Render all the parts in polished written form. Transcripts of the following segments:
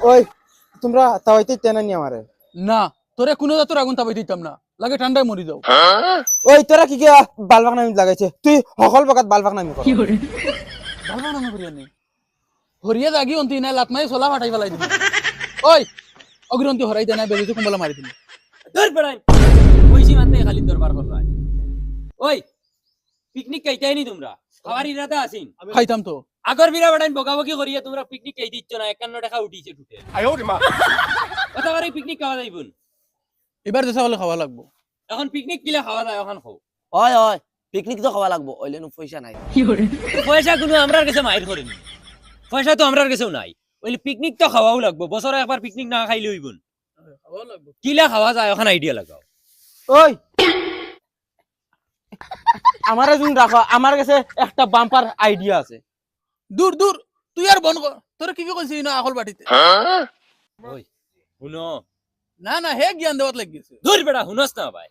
ওই তোমরা তাওয়াইতে তেনা নি আমারে না তোরে কোনো জাতর আগুন তাবাই দিতাম না লাগে ঠান্ডায় মরি যাও ওই তোরা কি কি বালবাক নামি লাগাইছে তুই সকল বকাত বালবাক নামি কর ভালো না করিয়া নেই হরিয়া জাগি অন্তি নাই লাত মাই চলা ফাটাই পেলাই দিবি ওই অগ্রন্তি হরাই দে না বেবিতে কুম্বলা মারি দিবি দূর বেড়াই কইছি মানতে খালি দরবার করবাই ওই পিকনিক কাইতাই নি তোমরা খাবার ইরাদা আছিন খাইতাম তো আগর বিরা বেড়াই বকাবকি করিয়া তোমরা পিকনিক কাই দিচ্ছ না 51 টাকা উঠিছে টুটে কথা বারে পিকনিক খাওয়া যাইবুন এবার দেশা হলে খাওয়া লাগবো এখন পিকনিক কিলা খাওয়া যায় এখন খাও হয় হয় পিকনিক তো খাওয়া লাগবো ওইলে পয়সা নাই পয়সা কোনো আমরার কাছে মাইর করেনি পয়সা তো আমরার কাছেও নাই ওইলে পিকনিক তো খাওয়াও লাগবো বছরে একবার পিকনিক না খাইলে হইবুন খাওয়া লাগবো কিলা খাওয়া যায় এখন আইডিয়া লাগাও ওই আমারে জুন রাখো আমার কাছে একটা বাম্পার আইডিয়া আছে দূর দূর তুই আর বন কর তোর কি কইছিস না আকল বাটিতে ওই শুনো না না হে জ্ঞান দেওয়াত লাগিছে দূর বেড়া শুনস না ভাই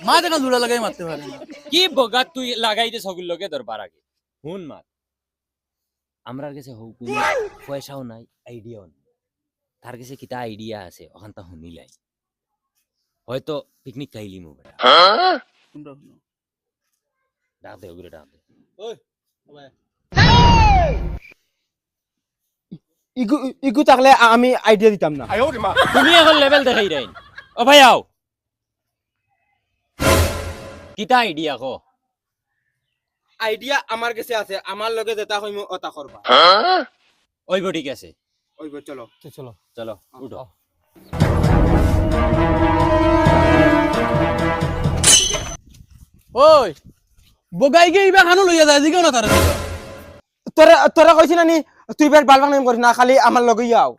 মা দেখা জোড়া লাগাই মারতে পারে না কি বগাত তুই লাগাইতে সগুল লগে দরবার আগে শুন মাত আমরার কাছে হউ কোনো পয়সাও নাই আইডিয়াও নাই তার কাছে কিতা আইডিয়া আছে ওখান তা শুনিলাই হয়তো পিকনিক খাইলি মু বেটা তোমরা শুনো ডাক দে ওগুলো ডাক দে ওই ইগু ইগু থাকলে আমি আইডিয়া দিতাম না তুমি এখন লেভেল দেখাই রাইন ও ভাই আও কিতা আইডিয়া কো আইডিয়া আমার কাছে আছে আমার লগে যেটা কইমু ওটা করবা ওইব ঠিক আছে ওইব চলো চলো চলো উঠো ওই বগাই গে ইবা খানো লইয়া যায় জিগাও না তারে তোরা তোরা কইছিস না নি তুই বের বালবাক নামি করিস না খালি আমার লগে আও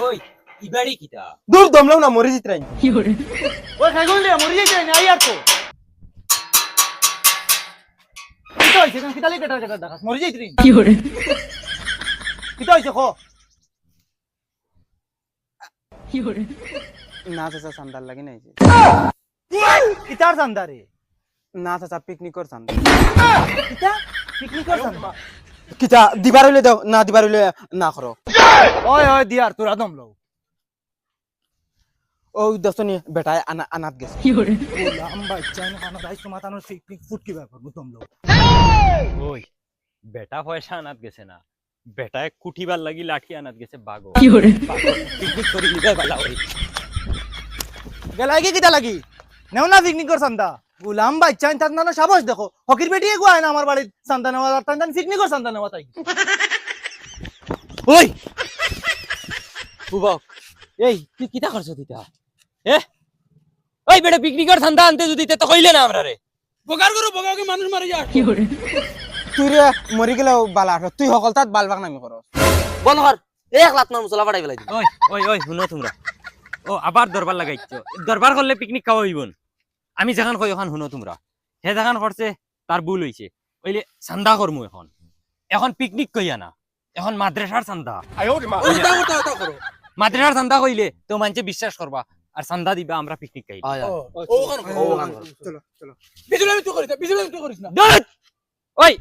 ওই ইবাড়ি কিতা দূর দমলাও না মরে জিতরাই ওই খাইগল দে মরি যাইতে না আর তো কিতা হইছে কেন কিতা লাগি কেটার কেটার ডাকাস মরি যাইতে কিতা হইছে খো না চাচা সান্দার লাগি নাই যে কিতার জানদারে না চাচা পিকনিকর সান্দা কিতা পিকনিক করছান কিতা দিবার হইলে দাও না দিবার হইলে না করো ওই ওই দিয়ার তোরা দম লও ও দস্তনি বেটায় আনাত গেছে লম্বা চাইনা খানা দাইছ মাতানো পিকনিক ফুট কি ব্যাপার দম লও ওই বেটা পয়সা আনাত গেছে না বেটায় কুঠিবার লাগি লাঠি আনাত গেছে বাগো পিকনিক করি লিবাই বালা ওই গেলাই কি কিতা লাগি নেও না পিকনিক কর সান্দা গুলাম বাচ্চান তার নানা সাবাস দেখো হকির বেটিয়ে গুয়ায় না আমার বাড়ির সান্দা নেওয়া আর তান পিকনিক কর সান্দা নেওয়া তাই ওই বুবক এই তুই কিতা করছ দিতা ওই বেটা পিকনিকের ঠান্ডা আনতে যদি তে তো কইলে না আমরা রে বগার করো বগাকে মানুষ মারি যা তুই রে মরি গেলেও বালা তুই সকল তাত বালবাক নামি করো বন্ধ কর এক লাত মার মশলা ফাটাই ফেলাই দিবি ওই ওই ওই শুনো তোমরা ও আবার দরবার লাগাইছো দরবার করলে পিকনিক খাওয়া হইবন আমি যেখান কই ওখান শুনো তোমরা হে যেখান করছে তার ভুল হইছে ওইলে চান্দা করমু এখন এখন পিকনিক কইয়া না এখন মাদ্রাসার চান্দা মাদ্রাসার চান্দা কইলে তো মানছে বিশ্বাস করবা আর চান্দা দিবা আমরা পিকনিক খাইব হয় হয় চলো চলো বিজুলামি তুই করিস না বিজুলামি তুই করিস না ওই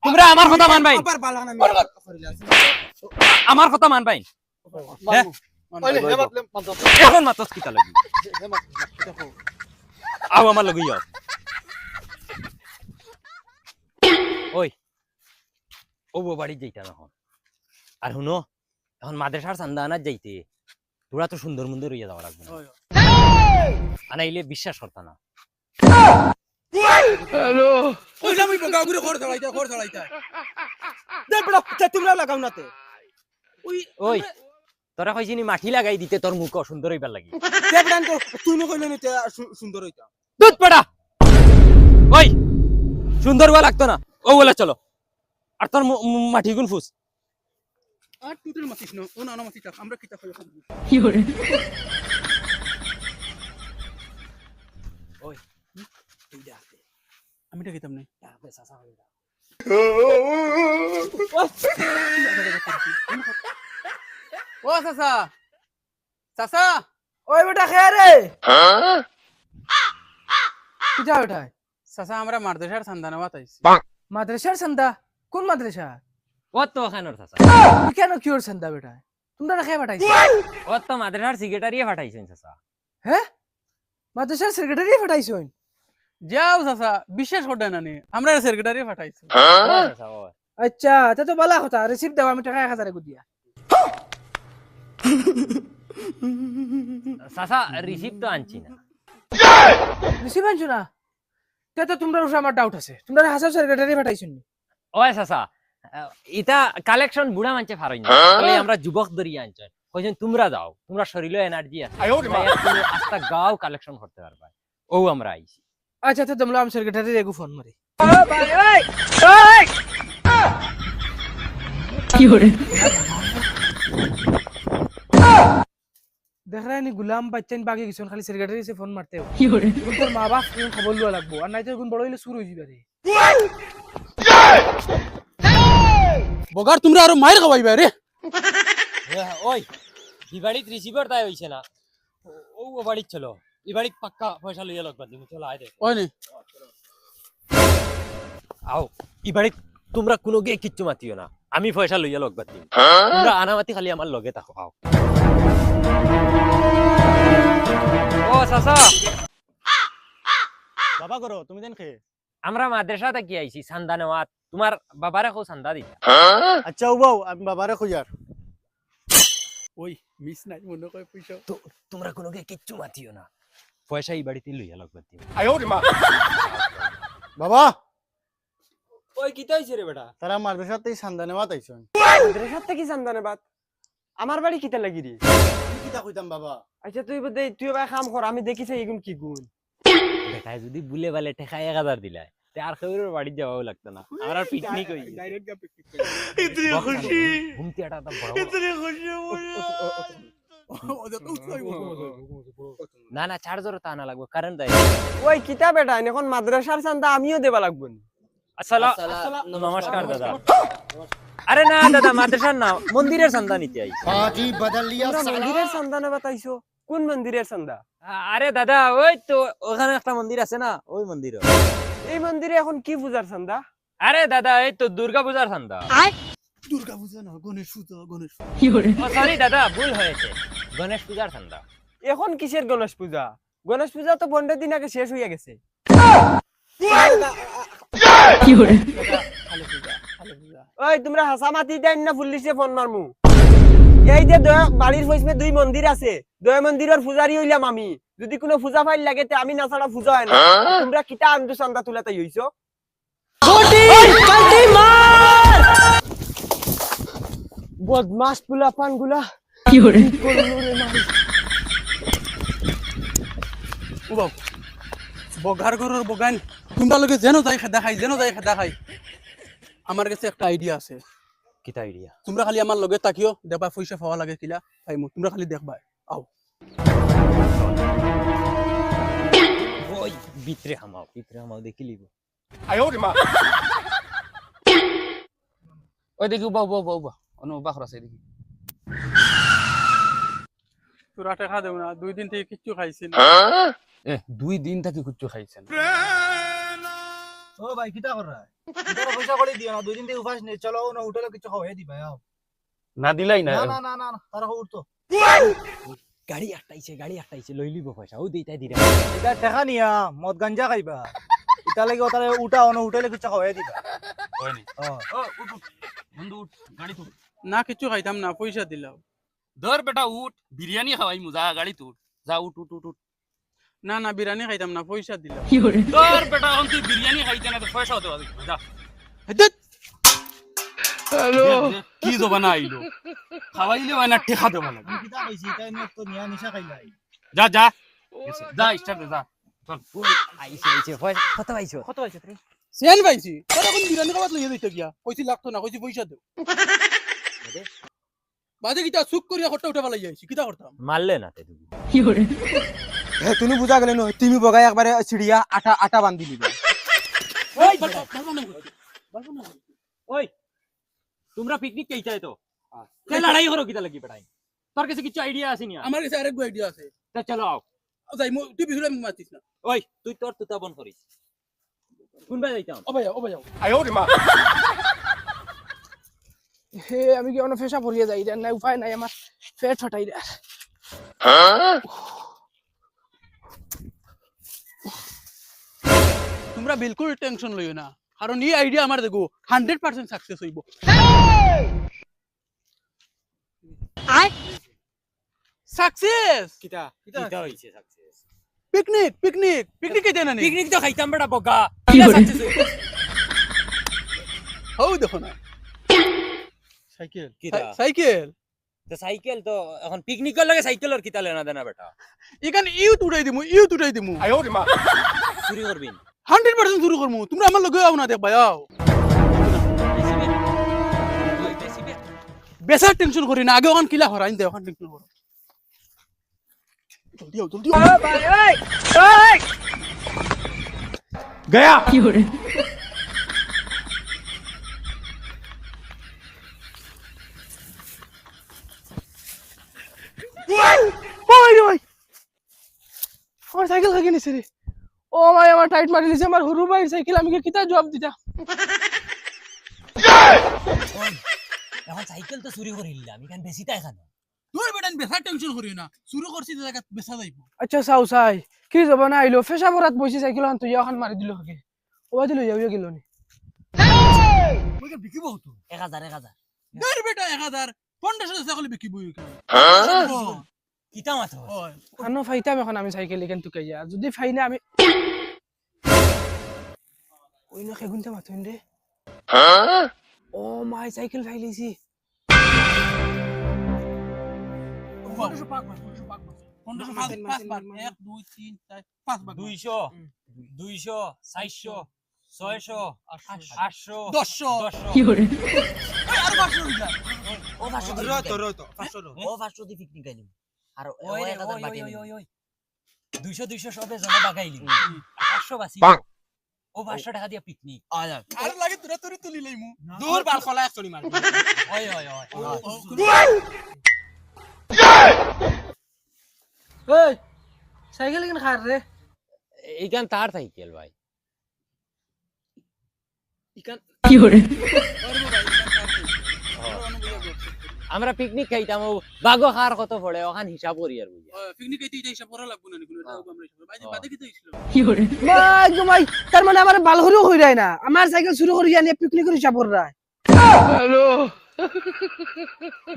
তোমরা আমার কথা মানবাই আবার বালবাক নামি করিলা আমার কথা মানবাই হ্যাঁ এখন মাতস কিতা লাগি আও আমার লগি যাও ওই ও বাড়ি যাইতা এখন আর শুনো এখন মাদ্রাসার চান্দা আনার যাইতে তোরা তো সুন্দর মন্দির হইয়া যাওয়া লাগবে আনাইলে বিশ্বাস করতা না হ্যালো ওই আমি বগা গুরে খড় ছড়াইতা দে বড় তোমরা লাগাও নাতে ওই তোরা কইছিনি মাটি লাগাই দিতে তোর মুখ সুন্দর হইবার লাগি দে বড় তো তুই ন কইলে নিতে সুন্দর হইতা দুধ পড়া ওই সুন্দর হওয়া লাগতো না ও বলে চলো আর তোর মাটি গুন ফুস আর তুই তো মাতিস না ও না না মাতিস আমরা কিতা খাই ওই আমি এটা খেতাম না ও চাচা চাচা ওই বেটা খেয়ে রে কিটা বেটা চাচা আমরা মাদ্রাসার চান্দা নেওয়া তাইছি মাদ্রাসার চান্দা কোন মাদ্রাসা ও তো ওখানোর চাচা কেন কিওর চান্দা বেটা তোমরা রাখে পাঠাইছো ও তো মাদ্রাসার সেক্রেটারিয়ে পাঠাইছেন চাচা হ্যাঁ মাদ্রাসার সেক্রেটারি পাঠাইছো যাও চাচা বিশেষ করে নানি আমরা সেক্রেটারি পাঠাইছি ও চাচা ও আচ্ছা তা তো বলা কথা রিসিপ্ট দাও আমি টাকা 1000 দিয়া চাচা রিসিপ্ট তো আনছি না রিসিপ্ট আনছো না তা তো তোমরা উপরে আমার ডাউট আছে তোমরা হাসাব সেক্রেটারি পাঠাইছো নি ও চাচা ইটা কালেকশন বুড়া মানছে ফারইন তাহলে আমরা যুবক ধরিয়ে আনছেন কইছেন তোমরা যাও তোমরা শরীরে এনার্জি আছে আস্তা গাও কালেকশন করতে পারবা ও আমরা আইছি আচ্ছা তো তোমরা আমি সেক্রেটারি এগু ফোন মারি দেখ রা নি গুলাম বাচ্চান বাকি কিছু খালি সেক্রেটারি সে ফোন মারতে তোর মা বাপ খবর লওয়া লাগবো আর নাই তো এখন বড় হইলে শুরু হয়ে যাবে রে বগার তোমরা আরো মাইর খাওয়াইবা রে ওই ই বাড়িত রিসিভার তাই হইছে না ও বাড়িত চলো ই বাড়িত পাক্কা পয়সা লইয়া লাগবা তুমি চলো আয় দে ওই নি আও ই বাড়িত তোমরা কোনো গে কিচ্ছু মাতিও না আমি পয়সা লইয়া লাগবা তুমি তোমরা আনামাতি খালি আমার লগে থাকো আও ও চাচা বাবা করো তুমি দেন খেয়ে আমরা মাদ্রাসাতে কি আইছি চান্দা নেওয়াত তোমার বাবারে কো চান্দা দিতা আচ্ছা উবাও আমি বাবারে খুঁজার ওই মিস নাই মনে কয় পয়সা তো তোমরা কোনো গে কিচ্ছু মাতিও না পয়সা এই বাড়িতে লইয়া লাগবা তুমি বাবা ওই কিতা হইছে রে বেটা তারা মাদ্রাসাতেই সান্দা নেওয়া তাইছেন মাদ্রাসার থেকে চান্দা নেবাত আমার বাড়ি কিতা লাগি রে কিতা কইতাম বাবা আচ্ছা তুই ভাই কাম কর আমি দেখিছি এগুন কি গুণ বেটায় যদি বুলে বালে ঠেকা 1000 দিলাই তে আর কেউর বাড়ি যাওয়াও লাগতো না আমরা পিকনিক হই ডাইরেক্ট গা পিক ইতনি খুশি ঘুমতি আটা তো বড় না না চার্জার তো আনা লাগবে কারেন্ট দেয় ওই কিতা বেটা এখন মাদ্রাসার চান্দা আমিও দেবা লাগবো আসসালামু নমস্কার দাদা আরে না দাদা মাদ্রাসার না মন্দিরের চান্দা নিতে আইছি মন্দিরের চান্দা নেবা তাইছো কোন মন্দিরের চান্দা আরে দাদা ওই তো ওখানে একটা মন্দির আছে না ওই মন্দির এই মন্দিরে এখন কি পূজার চান্দা আরে দাদা এই তো দুর্গা পূজার চান্দা দুর্গা পূজা না গণেশ পূজা ও সরি দাদা ভুল হয়েছে গণেশ পূজার চান্দা এখন কিসের গণেশ পূজা গণেশ পূজা তো 15 দিন আগে শেষ হইয়া গেছে ওই তোমরা হাসা মাতি দেন না পুলিশে ফোন মারমু এই যে বাড়ির পয়সা 2 মন্দির আছে 2 মন্দিরের পূজারি হইলাম আমি যদি কোনো পূজা ফাইল লাগে তে আমি না ছাড়া পূজা হয় না তোমরা কিটা আন্দু চান্দা তুলাতে হইছো বদমাস পুলা পানগুলা কি হরে ও বাবু বগার ঘরের বগান তোমরা লগে যেন যাই খেদা খাই আমার কাছে একটা আইডিয়া আছে কিতা আইডিয়া তোমরা খালি আমার লগে তাকিও দেখবা পয়সা পাওয়া লাগে কিলা পাইমু তোমরা খালি দেখবা আও ওই ভিতরে হামাও দেখি লিব ওই দেখি উবা অন্য উবা খরচ দেখি তোরা টাকা দেব না 2 দিন থেকে কিচ্ছু খাইছি না 2 দিন থেকে কিচ্ছু খাইছে না ও ভাই কিতা কর রা তোরা পয়সা করে দিও না 2 দিন থেকে উপাস নেই চলো না হোটেলে কিছু খাওয়াই দিবা আও না দিলাই না না তারা উঠতো গাড়ি আটটাইছে লই লিব পয়সা ও দেইতাই দিরা এটা টাকা নিয়া মদ গাঞ্জা খাইবা এটা লাগি ওটারে উঠা অন হোটেলে কিছু খাওয়াই দিবা হয়নি ও বন্ধু উঠ গাড়ি তুল না কিচ্ছু খাইতাম না পয়সা দিলাও ধর বেটা উঠ বিরিয়ানি খাওয়াই মুজা গাড়ি তুল যা উঠ না বিরিয়ানি খাইতাম না পয়সা দিলাও ধর বেটা এখন তুই বিরিয়ানি খাইতে না তো পয়সা দেওয়া যা হ্যালো কি জবানা আইলো খাওয়াইলে হয় না টেকা দেওয়া লাগে কিতা কইছি তাই নে তো নিয়া নিশা খাইলাই যা স্টার্ট যা আইছে পয়সা কত পাইছো তুই সেন পাইছি তোরা কোন বিরিয়ানি খাওয়াত লইয়া দিতে গিয়া কইছি লাগতো না কইছি পয়সা দেও বাদে কিটা সুক করিয়া খট্টা উঠা পালাই যাইছি কিটা করতাম মারলে না তে তুমি হে তুমি বুঝা গেলে ন তুমি বগাই একবারে চিড়িয়া আটা বান্ধি দিবে ওই ওই তোমরা পিকনিক কে চাই তো কে লড়াই করো কিটা লাগি বেটাই তোর কাছে কিছু আইডিয়া আছে নি আমার কাছে আরেক আইডিয়া আছে তা চলো আও যাই তুই বিহুলে মাতিস না ওই তুই তোর তুতা বন করিস কোনবা যাইতাম ও ভাই হে আমি কি অন্য ফেসা পড়িয়ে যাই রে না উপায় নাই আমার পেট ফাটাই রে তোমরা বিলকুল টেনশন লইও না কারণ এই আইডিয়া আমার দেখো 100% সাকসেস হইব সাকসেস কিটা কিটা হইছে সাকসেস পিকনিক কেটে না পিকনিক তো খাইতাম বেটা বগা হও দেখো না সাইকেল কিটা সাইকেল তো সাইকেল তো এখন পিকনিকের লাগে সাইকেলের কিতা লেনা দেনা বেটা এখানে ইউট উঠাই দিমু চুরি করবিন 100% শুরু করমু তোমরা আমার লগে আও না দেখ ভাই আও বেসার টেনশন করি না আগে ওখান কিলা হরাইন দে ওখান টেনশন করো জলদি আও গয়া ওই রে ভাই আমার সাইকেল খাইয়ে নিছে রে ও ভাই আমার টাইট মারি দিছে আমার হরু ভাই সাইকেল আমি কিতা জবাব দিতা এখন সাইকেল তো চুরি করিলাম এখান বেশি তাই খানো তোর বেটান বেসার টেনশন করি না শুরু করছি জায়গা বেসা যাইব আচ্ছা চাও চাই কি যাব না আইলো ফেসা পরাত বসি সাইকেল আন তুই এখন মারি দিল হকে ও দিল যাও গেল নি ওইটা বিকিব তো 1000 তোর বেটা 1000 1500 টাকা করে বিকিব কিতা মাথা ওই আনো ফাইতাম এখন আমি সাইকেল এখান তুকে যা যদি ফাই না আমি ওই না খেগুনতে মাথুন রে ও মাই সাইকেল ফাইলিছি 1500 পাক 1500 পাক 1 2 3 4 5 বাগ 200 400 600 800 1000 কি করে আর 500 হইলা ও 500 রতো 500 ও 500 দি পিকনিক আইলি আর ও 1000 বাকি 200 সবে জমা বাগাইলি 500 বাসি ও 500 টাকা দিয়া পিকনিক আর লাগে তোরা তোরে তুলি লইমু দূর বাল খলা এক চলি মার ওই এই সাইকেল কেন খার রে এইখান তার সাইকেল ভাই ইকান কি করে আমরা পিকনিক খাইতাম ও বাগো খার কত পড়ে ওখান হিসাব করি আর বুঝা পিকনিক আইতে হিসাব করা লাগবো না নিকুল এটা আমরা হিসাব বাইরে বাদে কি হইছিল কি করে ভাই ভাই তার মানে আমার বাল হরু হই যায় না আমার সাইকেল শুরু করি জানি পিকনিক করে যাব রা হ্যালো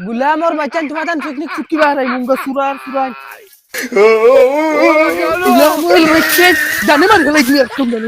গুলাম और बच्चन तुम्हारा पिकनिक चुटकी बाहर आई मुंगा सुरार गुलाम और बच्चन जाने मार गए तुम जाने